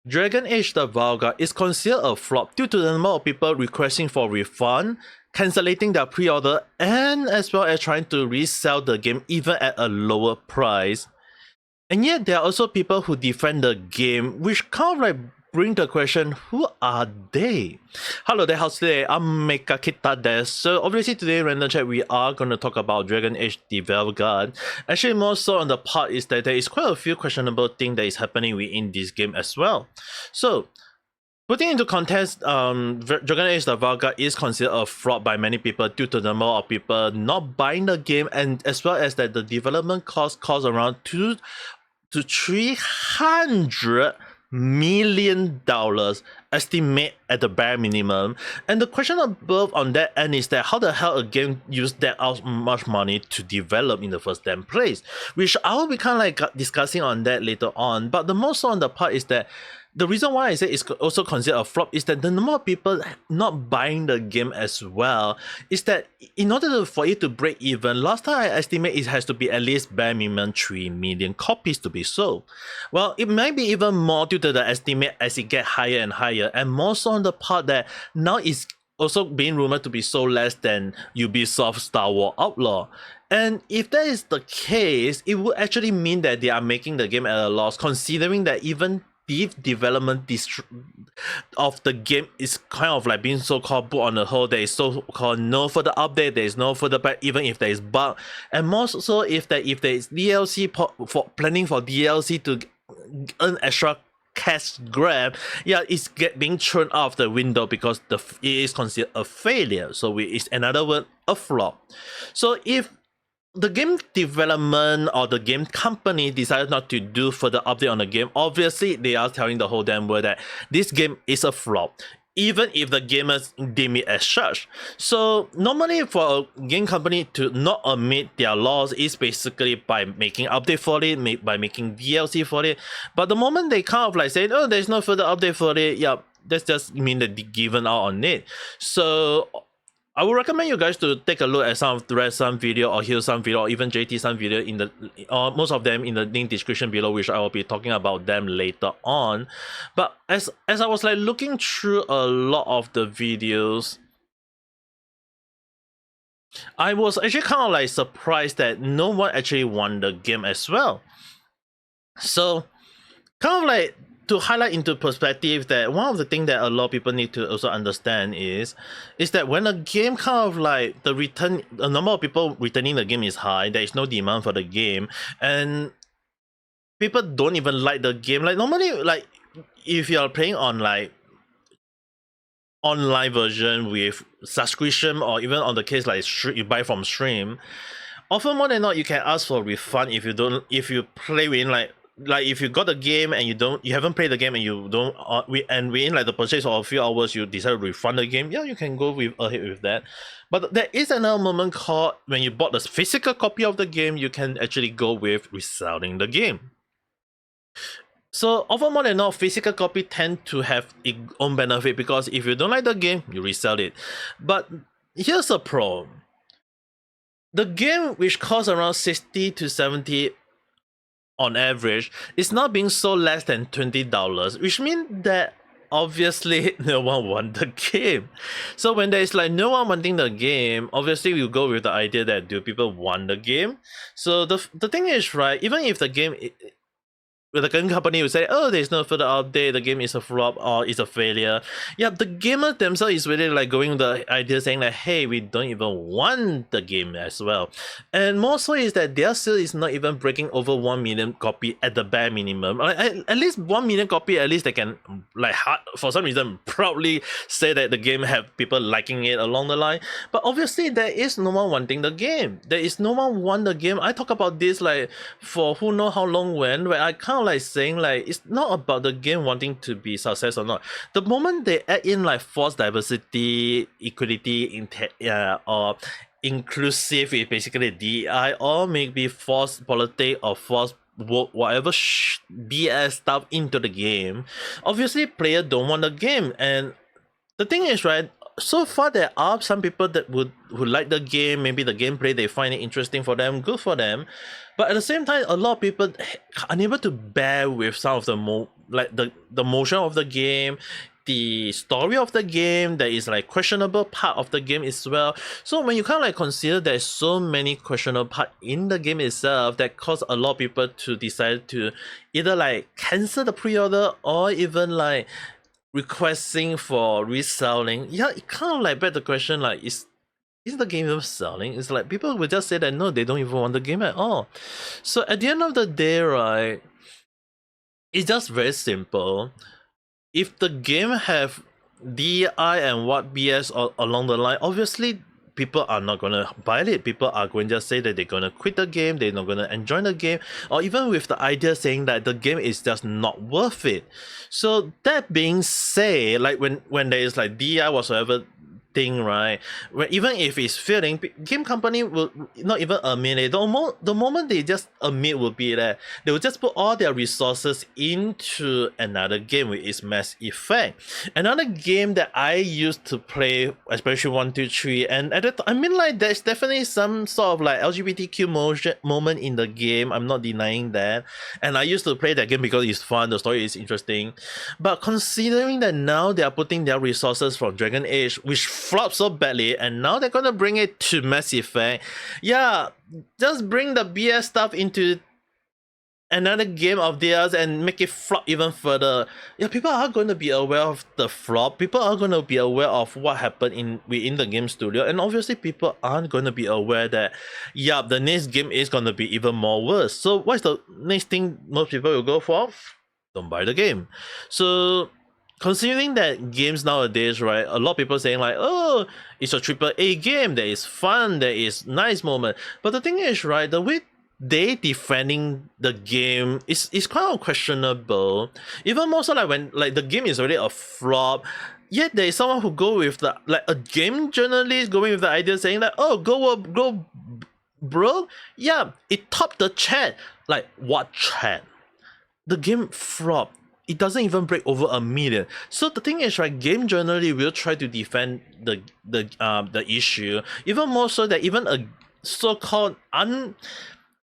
Dragon Age the Veilguard is considered a flop due to the number of people requesting for refund, cancellating their pre-order, and as well as trying to resell the game even at a lower price. And yet there are also people who defend the game, which kind of like bring the question, who are they? Hello there, how's today? I'm Ame Gakita there. So obviously today in Random Chat we are going to talk about Dragon Age the Veilguard. Actually more so on the part is that there is quite a few questionable things that is happening within this game as well. So putting into context, Dragon Age the Veilguard is considered a fraud by many people due to the number of people not buying the game, and as well as that the development cost around $200 to $300 million estimate at the bare minimum. And the question above on that end is that how the hell a game used that much money to develop in the first damn place, which I will be kind of like discussing on that later on. But the most on the part is that the reason why I say it's also considered a flop is that the number of people not buying the game as well is that in order for it to break even, last time I estimate it has to be at least bare minimum 3 million copies to be sold. Well, it might be even more due to the estimate as it gets higher and higher, and more so on the part that now it's also being rumored to be sold less than Ubisoft Star Wars Outlaw. And if that is the case, it would actually mean that they are making the game at a loss, considering that even the development of the game is kind of like being so-called put on the hold. There is so-called no further update, there is no further patch, even if there is bug, and more so if there is DLC for planning for DLC to earn extra cash grab, yeah, it's being thrown out the window because it is considered a failure. So it's another word, a flop. So if the game development or the game company decided not to do further update on the game, obviously they are telling the whole damn world that this game is a flop, even if the gamers deem it as such. So normally for a game company to not admit their loss is basically by making update for it, by making DLC for it. But the moment they kind of like say, oh, there's no further update for it, yeah, that's just mean that they given out on it. So I would recommend you guys to take a look at some of the rest some video or hear some video or even JT some video in the most of them in the link description below, which I will be talking about them later on. But as I was like looking through a lot of the videos, I was actually kind of like surprised that no one actually won the game as well. So kind of like to highlight into perspective that one of the things that a lot of people need to also understand is that when a game kind of like the number of people returning the game is high, there is no demand for the game, and people don't even like the game. Like normally, like if you are playing on like online version with subscription, or even on the case like you buy from stream, often more than not you can ask for a refund if you play within like if you got the game and you haven't played the game and you don't within like the purchase of a few hours you decide to refund the game, yeah, you can go ahead with that. But there is another moment called when you bought the physical copy of the game, you can actually go with reselling the game. So often more than not, physical copy tend to have its own benefit, because if you don't like the game, you resell it. But here's a problem. The game, which costs around 60 to 70 on average, is not being sold less than $20, which means that obviously no one wants the game. So when there is like no one wanting the game, obviously we go with the idea that do people want the game. So the thing is, right, even if the game the game company will say, oh, there's no further update, the game is a flop or it's a failure, yeah, the gamers themselves is really like going with the idea saying like, hey, we don't even want the game as well. And more so is that their sale is not even breaking over 1 million copy at the bare minimum. At least 1 million copy, at least they can like for some reason proudly say that the game have people liking it along the line. But obviously there is no one wanting the game. There is no one want the game. I talk about this like for who know how long when, where I kind of like saying like it's not about the game wanting to be success or not. The moment they add in like forced diversity, equality, or inclusive is basically DEI, or maybe forced politics or forced whatever BS stuff into the game, obviously players don't want the game. And the thing is, right, so far there are some people that who like the game, maybe the gameplay they find it interesting for them, good for them. But at the same time, a lot of people unable to bear with some of the the motion of the game, the story of the game. That is like questionable part of the game as well. So when you kind of like consider there's so many questionable part in the game itself, that cause a lot of people to decide to either like cancel the pre-order or even like requesting for reselling. Yeah, it kind of like beg the question, like is the game even selling? It's like people will just say that no, they don't even want the game at all. So at the end of the day, right, it's just very simple. If the game have DI and what BS along the line, obviously people are not gonna buy it. People are going to just say that they're gonna quit the game, they're not gonna enjoy the game, or even with the idea saying that the game is just not worth it. So that being said, like when there is like DI whatsoever thing, right? Where even if it's failing, game company will not even admit it. The moment they just admit will be that they will just put all their resources into another game, which is Mass Effect. Another game that I used to play, especially 1, 2, 3, and at the I mean like there's definitely some sort of like LGBTQ moment in the game. I'm not denying that. And I used to play that game because it's fun, the story is interesting. But considering that now they are putting their resources from Dragon Age, which flopped so badly, and now they're gonna bring it to Mass Effect, yeah, just bring the BS stuff into another game of theirs and make it flop even further. Yeah, people are going to be aware of the flop. People are going to be aware of what happened within the game studio, and obviously people aren't going to be aware that yeah, the next game is going to be even more worse. So what's the next thing most people will go for? Don't buy the game. So considering that games nowadays, right, a lot of people saying like, oh, it's a AAA game, that is fun, that is nice moment. But the thing is, right, the way they defending the game is kind of questionable. Even more so like when like the game is already a flop, yet there is someone who go with the like a game journalist going with the idea saying like, oh, go bro, yeah, it topped the chat. Like what chat? The game flopped. It doesn't even break over 1 million. So the thing is, right, game journalists will try to defend the issue, even more so that even a so-called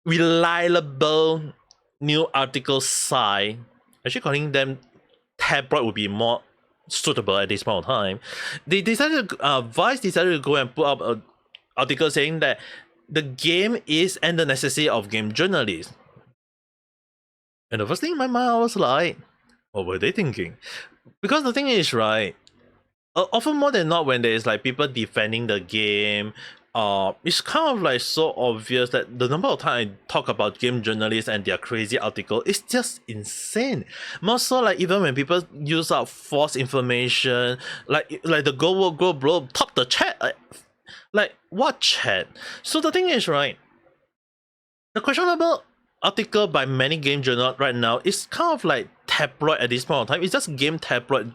unreliable new article site, actually calling them tabloid would be more suitable at this point of time. They decided, Vice decided to go and put up an article saying that the game is and the necessity of game journalists. And the first thing in my mind, I was like, what were they thinking? Because the thing is, right, often more than not when there's like people defending the game, it's kind of like so obvious that the number of times I talk about game journalists and their crazy article is just insane. More so like even when people use up false information, like the go bro top the chat, like what chat? So the thing is, right, the questionable article by many game journals right now is kind of like tabloid at this point of time. It's just game tabloid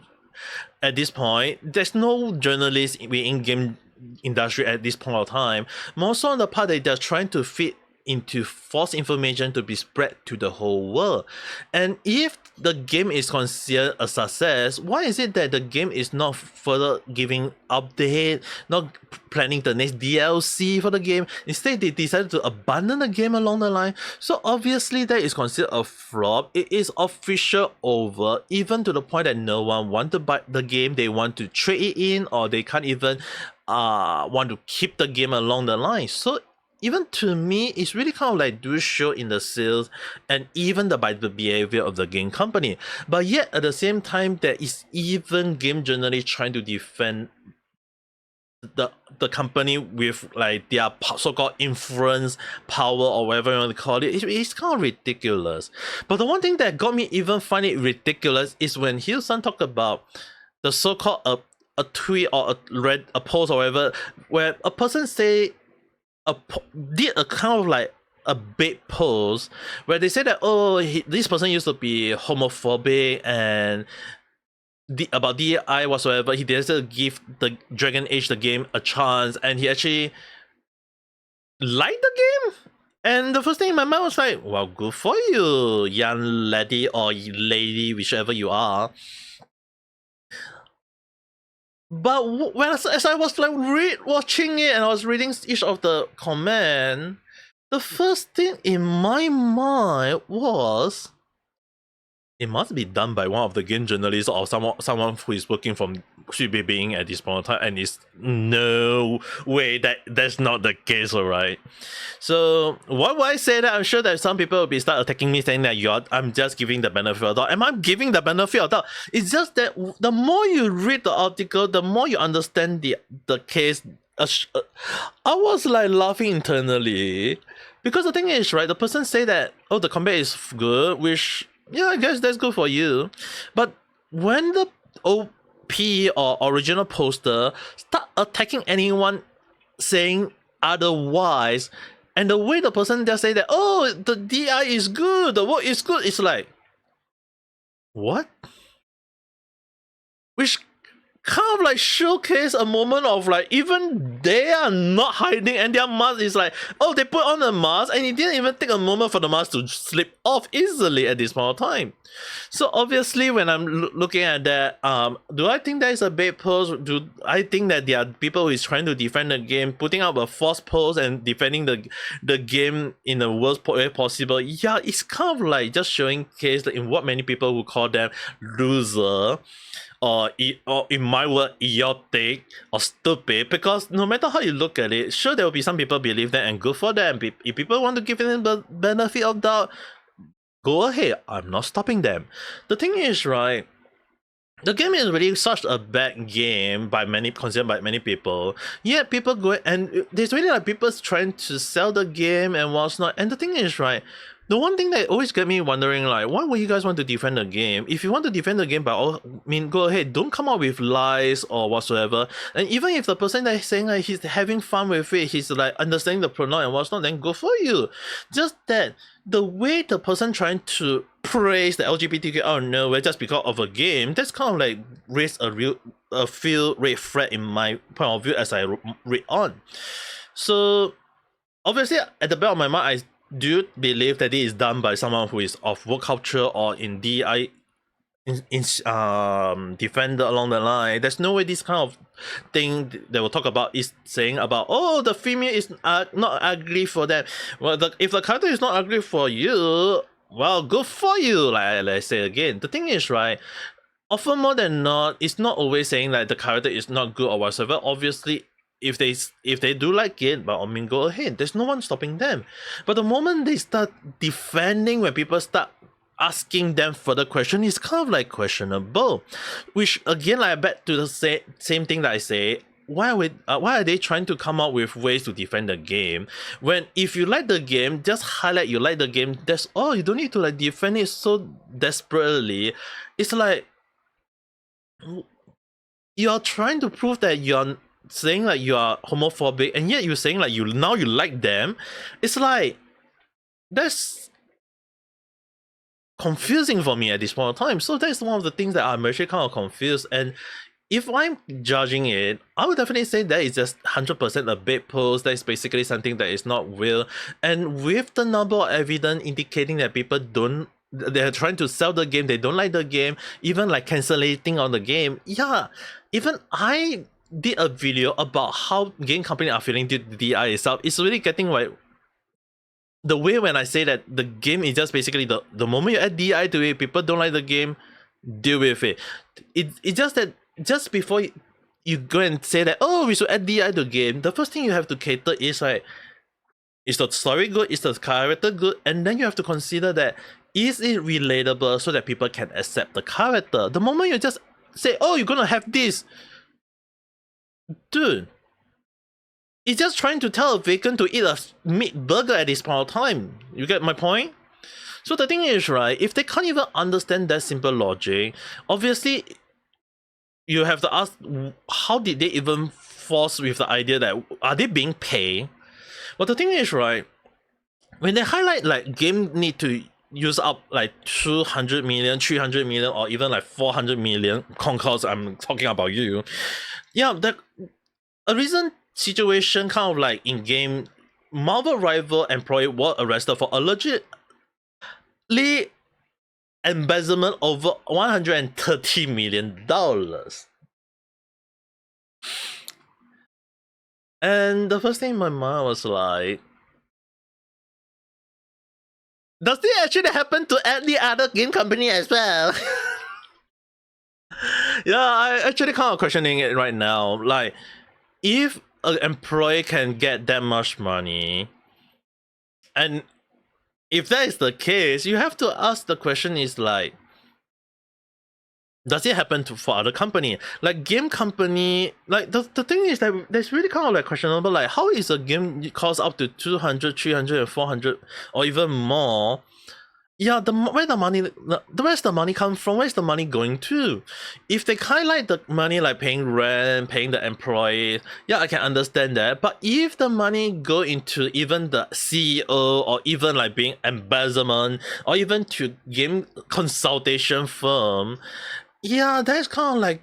at this point. There's no journalist within game industry at this point of time. More so on the part that they're trying to fit into false information to be spread to the whole world. And if the game is considered a success, why is it that the game is not further giving update, not planning the next DLC for the game? Instead, they decided to abandon the game along the line. So obviously that is considered a flop. It is official over, even to the point that no one want to buy the game. They want to trade it in, or they can't even want to keep the game along the line. So even to me, it's really kind of like do show in the sales and even by the behavior of the game company. But yet at the same time, there is even game journalists trying to defend the company with like their so-called influence power or whatever you want to call it. It's kind of ridiculous. But the one thing that got me even find it ridiculous is when Hyo-san talked about the so-called a tweet or a post or whatever, where a person say did a kind of like a big post where they say that this person used to be homophobic and about DI whatsoever. He didn't give the Dragon Age the game a chance, and he actually liked the game. And the first thing in my mind was like, well, good for you, young lady or lady, whichever you are. But when as I was like watching it and I was reading each of the comment, the first thing in my mind was it must be done by one of the game journalists or someone who is working from should be being at this point of time, and it's no way that's not the case, alright. So why would I say that? I'm sure that some people will be start attacking me saying that I'm just giving the benefit of the doubt. Am I giving the benefit of the doubt? It's just that the more you read the article, the more you understand the case. I was like laughing internally because the thing is, right, the person say that, oh, the combat is good, which, yeah, I guess that's good for you. But when the OP or original poster start attacking anyone saying otherwise, and the way the person just say that, oh, the DI is good, the work is good, it's like, what? Which kind of like showcase a moment of like, even they are not hiding, and their mask is like, oh, they put on a mask and it didn't even take a moment for the mask to slip off easily at this point of time. So obviously when I'm looking at that, do I think that is a bait pose? Do I think that there are people who is trying to defend the game, putting up a false pose and defending the game in the worst way possible? Yeah, it's kind of like just showing case in what many people would call them loser, or in my word, idiotic or stupid, because no matter how you look at it, sure, there will be some people believe that, and good for them. If people want to give them the benefit of doubt, go ahead. I'm not stopping them. The thing is, right, the game is really such a bad game considered by many people. Yet people go, and there's really like people trying to sell the game and what's not. And the thing is, right, the one thing that always get me wondering, like, why would you guys want to defend the game? If you want to defend the game, go ahead. Don't come up with lies or whatsoever. And even if the person that is saying like he's having fun with it, he's like understanding the pronoun and what's not, then go for you. Just that the way the person trying to praise the LGBTQ, oh no, well, just because of a game, that's kind of like raise a few red flag in my point of view as I read on. So obviously at the back of my mind, I do believe that it is done by someone who is of work culture or in DI defender along the line. There's no way this kind of thing they will talk about is saying about, oh, the female is not ugly for them. Well, if the character is not ugly for you, well, good for you. Like I say again, the thing is, right, often more than not, it's not always saying like the character is not good or whatsoever. Obviously, if they do like it, but I mean, go ahead. There's no one stopping them. But the moment they start defending, when people start asking them further question, is kind of like questionable. Which again, like back to the same thing that I say. Why are they trying to come up with ways to defend the game? When if you like the game, just highlight you like the game. That's all. You don't need to like defend it so desperately. It's like you're trying to prove that you're saying like you are homophobic, and yet you're saying like you like them. It's like that's confusing for me at this point of time. So that's one of the things that I'm actually kind of confused. And if I'm judging it, I would definitely say that is just 100% a bait post. That is basically something that is not real. And with the number of evidence indicating that people they're trying to sell the game, they don't like the game, even like cancellating on the game. Yeah, even I did a video about how game company are feeling the DI itself. It's really getting like the way when I say that the game is just basically the moment you add DI to it, people don't like the game, deal with it. It's just that just before you go and say that, oh, we should add DI to the game, the first thing you have to cater is like, is the story good, is the character good, and then you have to consider that, is it relatable so that people can accept the character? The moment you just say, oh, you're gonna have this, dude, it's just trying to tell a vegan to eat a meat burger at this point of time. You get my point? So the thing is, right, if they can't even understand that simple logic, obviously you have to ask, how did they even force with the idea that, are they being paid? But the thing is, right, when they highlight like game need to use up like 200 million, 300 million, or even like 400 million concourse, I'm talking about you. Yeah, a recent situation kind of like in game, Marvel rival employee were arrested for allegedly embezzlement over $130 million. And the first thing in my mind was like, Does it actually happen to any other game company as well? Yeah, I actually kind of questioning it right now. Like, if an employee can get that much money, and if that is the case, you have to ask the question is like, does it happen for other company? Like game company, like the thing is that there's really kind of like questionable, like how is a game cost up to 200, 300, and 400 or even more? Yeah, where the money, where's the money come from? Where's the money going to? If they highlight the money like paying rent, paying the employees, yeah, I can understand that. But if the money go into even the CEO or even like being embezzlement or even to game consultation firm, yeah, that's kind of like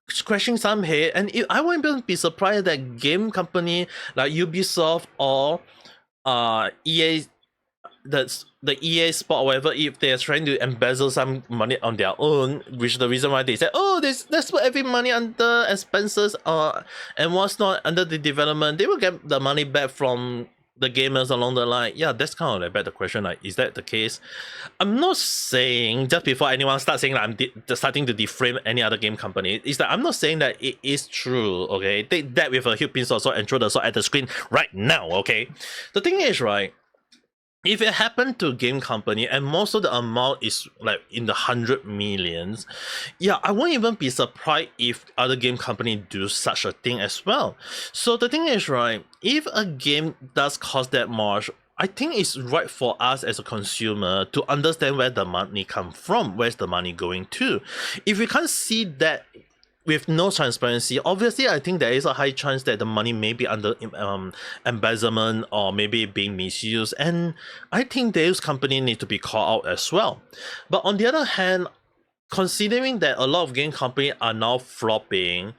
scratching some head. And I won't even be surprised that game company like Ubisoft or EA, that's the EA Sport or whatever, if they are trying to embezzle some money on their own, which is the reason why they said, oh, let's put every money under expenses and what's not under the development, they will get the money back from the gamers along the line. Yeah, that's kind of like better question. Like, is that the case? I'm not saying, just before anyone starts saying that I'm starting to deframe any other game company, is that I'm not saying that it is true. Okay, take that with a huge pinch of salt and throw the salt at the screen right now. Okay, the thing is, right, if it happened to a game company and most of the amount is like in the 100 millions, yeah, I won't even be surprised if other game company do such a thing as well. So the thing is, right, if a game does cost that much, I think it's right for us as a consumer to understand where the money come from, where's the money going to. If we can't see that with no transparency, obviously I think there is a high chance that the money may be under embezzlement or maybe being misused, and I think those companies need to be called out as well. But on the other hand, considering that a lot of game companies are now flopping,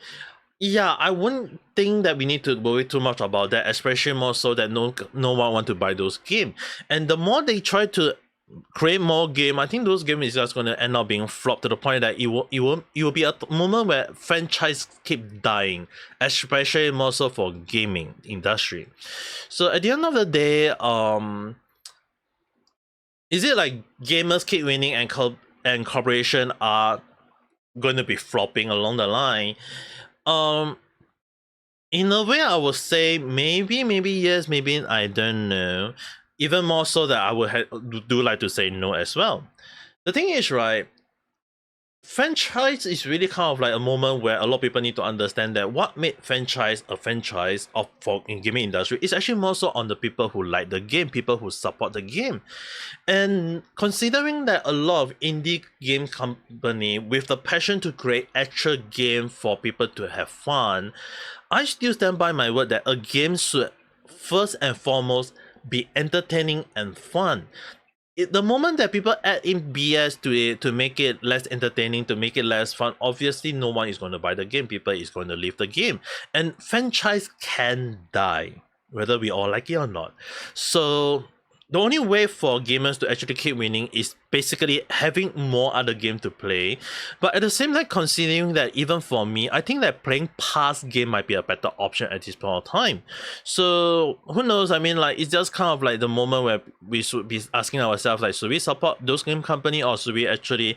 yeah, I wouldn't think that we need to worry too much about that, especially more so that no one want to buy those games. And the more they try to create more game, I think those games is just going to end up being flopped to the point that it will be a moment where franchise keep dying, especially more so for gaming industry. So at the end of the day, is it like gamers keep winning and corporation are going to be flopping along the line? In a way, I would say maybe yes, maybe I don't know. Even more so that I would do like to say no as well. The thing is, right, franchise is really kind of like a moment where a lot of people need to understand that what made franchise a franchise of for in gaming industry is actually more so on the people who like the game, people who support the game. And considering that a lot of indie game company with the passion to create actual game for people to have fun, I still stand by my word that a game should first and foremost be entertaining and fun. The moment that people add in BS to it to make it less entertaining, to make it less fun, obviously no one is going to buy the game. People is going to leave the game. And franchise can die, whether we all like it or not. So the only way for gamers to actually keep winning is basically having more other games to play. But at the same time, considering that even for me, I think that playing past game might be a better option at this point of time. So who knows? I mean, like, it's just kind of like the moment where we should be asking ourselves, like, should we support those game company or should we actually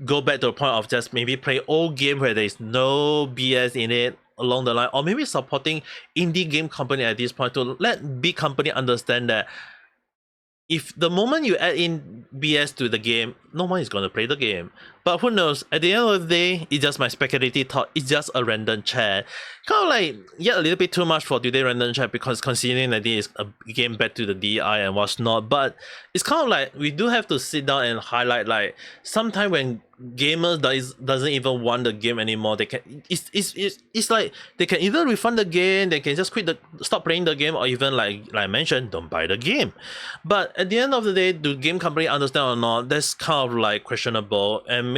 go back to the point of just maybe play old game where there's no BS in it along the line, or maybe supporting indie game company at this point to let big company understand that if the moment you add in BS to the game, no one is going to play the game. But who knows? At the end of the day, it's just my speculative thought. It's just a random chat. Kind of like, yeah, a little bit too much for today random chat because considering that this is a game back to the DI and what's not. But it's kind of like we do have to sit down and highlight, like, sometimes when gamers doesn't even want the game anymore, they can it's like they can either refund the game, they can just stop playing the game, or even like I mentioned, don't buy the game. But at the end of the day, do game company understand or not? That's kind of like questionable, and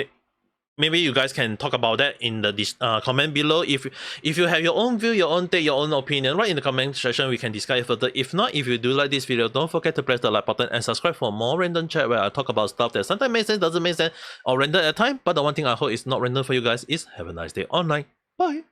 maybe you guys can talk about that in the comment below. If you have your own view, your own take, your own opinion, right in the comment section, we can discuss it further. If not, if you do like this video, don't forget to press the like button and subscribe for more random chat where I talk about stuff that sometimes makes sense, doesn't make sense, or random at a time. But the one thing I hope is not random for you guys is have a nice day online. Bye.